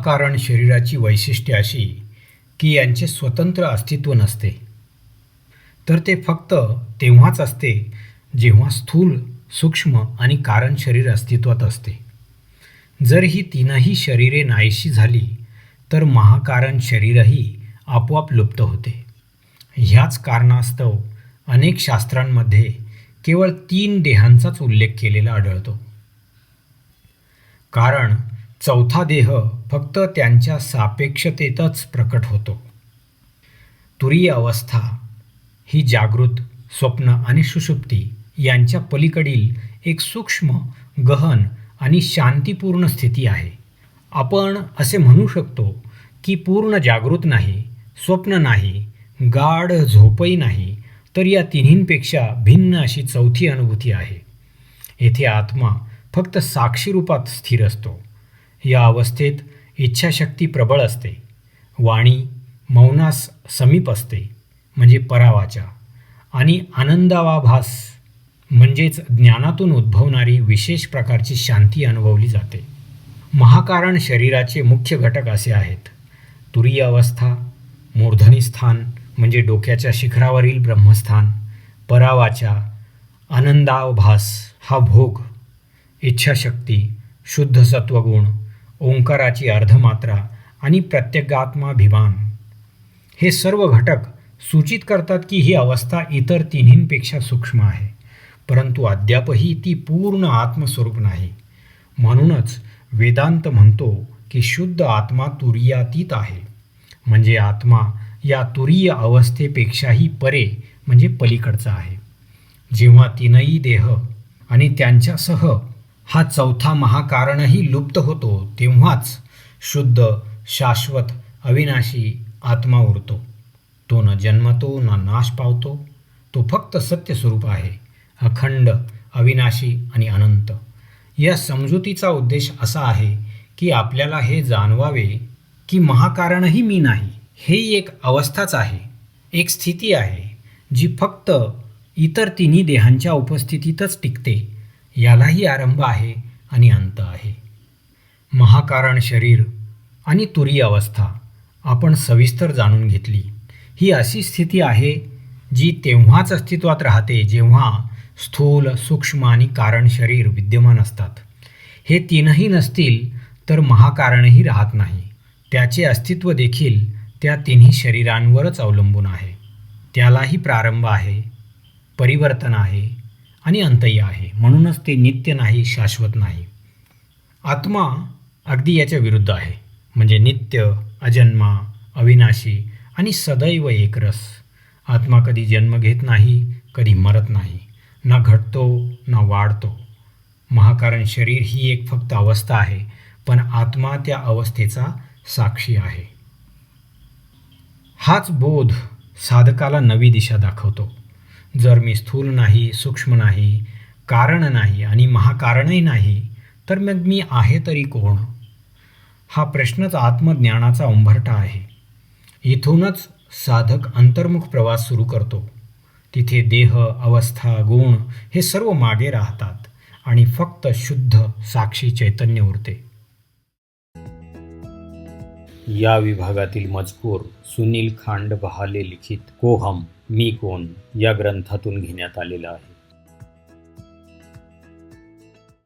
महाकारण शरीराची वैशिष्ट्ये अशी की यांचे स्वतंत्र अस्तित्व नसते, तर ते फक्त तेव्हाच असते जेव्हा स्थूल, सूक्ष्म आणि कारण शरीर अस्तित्वात असते. जर ही तीनही शरीरे नाहीशी झाली तर महाकारण शरीरही आपोआप लुप्त होते. ह्याच कारणास्तव अनेक शास्त्रांमध्ये केवळ 3 देहांचाच उल्लेख केलेला आढळतो. कारण चौथा देह फक्त त्यांच्या सापेक्षतेतच प्रकट होतो. तुरीय अवस्था ही जागृत, स्वप्न आणि सुषुप्ती यांच्या पलीकडील एक सूक्ष्म, गहन आणि शांतीपूर्ण स्थिती आहे. आपण असे म्हणू शकतो की पूर्ण जागृत नाही, स्वप्न नाही, गाढ झोपही नाही, तर या तिन्हींपेक्षा भिन्न अशी चौथी अनुभूती आहे. येथे आत्मा फक्त साक्षी रूपात स्थिर असतो. या अवस्थेत इच्छाशक्ती प्रबळ असते, वाणी मौनास समीप असते म्हणजे परावाचा, आणि आनंदाभास म्हणजेच ज्ञानातून उद्भवणारी विशेष प्रकारची शांती अनुभवली जाते. महाकारण शरीराचे मुख्य घटक असे आहेत: तुरीय अवस्था, मूर्धनी स्थान म्हणजे डोक्याच्या शिखरावरील ब्रह्मस्थान, परावाचा, आनंदाभास हा भोग, इच्छाशक्ती, शुद्ध सत्वगुण, ओंकाराची अर्धमात्रा आणि प्रत्यगात्माभिमान. हे सर्व घटक सूचित करतात की ही अवस्था इतर तिन्हींपेक्षा सूक्ष्म आहे, परंतु अद्यापही ती पूर्ण आत्मस्वरूप नाही. म्हणूनच वेदांत म्हणतो की शुद्ध आत्मा तुरीयातीत आहे, म्हणजे आत्मा या तुरीय अवस्थेपेक्षाही परे म्हणजे पलीकडचा आहे. जेव्हा तीनही देह आणि त्यांच्यासह हा चौथा महाकारणही लुप्त होतो, तेव्हाच शुद्ध, शाश्वत, अविनाशी आत्मा उरतो. तो न जन्मतो ना नाश पावतो. तो फक्त सत्यस्वरूप आहे, अखंड, अविनाशी आणि अनंत. या समजुतीचा उद्देश असा आहे की आपल्याला हे जाणवावे की महाकारणही मी नाही, हे एक अवस्थाच आहे, एक स्थिती आहे जी फक्त इतर तिन्ही देहांच्या उपस्थितीतच टिकते. यालाही आरंभ आहे आणि अंत आहे. महाकारण शरीर आणि तुरीय अवस्था आपण सविस्तर जाणून घेतली. ही अशी स्थिती आहे जी तेव्हाच अस्तित्वात राहते जेव्हा स्थूल, सूक्ष्म आणि कारण शरीर विद्यमान असतात. हे तीनही नसतील तर महाकारणही राहत नाही. त्याचे अस्तित्व देखील त्या तिन्ही शरीरांवरच अवलंबून आहे. त्यालाही प्रारंभ आहे, परिवर्तन आहे आणि अंतही आहे. म्हणूनच ते नित्य नाही, शाश्वत नाही. आत्मा अगदी याच्या विरुद्ध आहे, म्हणजे नित्य, अजन्मा, अविनाशी आणि सदैव एकरस. आत्मा कधी जन्म घेत नाही, कधी मरत नाही, ना घटतो ना वाढतो. महाकारण शरीर ही एक फक्त अवस्था आहे, पण आत्मा त्या अवस्थेचा साक्षी आहे. हाच बोध साधकाला नवी दिशा दाखवतो. जर मी स्थूल नाही, सूक्ष्म नाही, कारण नाही आणि महाकारणही नाही, तर मग मी आहे तरी कोण? हा प्रश्नच आत्मज्ञानाचा उंबरठा आहे. इथूनच साधक अंतर्मुख प्रवास सुरू करतो. तिथे देह, अवस्था, गुण हे सर्व मागे राहतात आणि फक्त शुद्ध साक्षी चैतन्य उरते. या विभागातील मजकूर सुनील खांड बहाले लिखित को हम, मी कोण या ग्रंथातून घेण्यात आलेला आहे.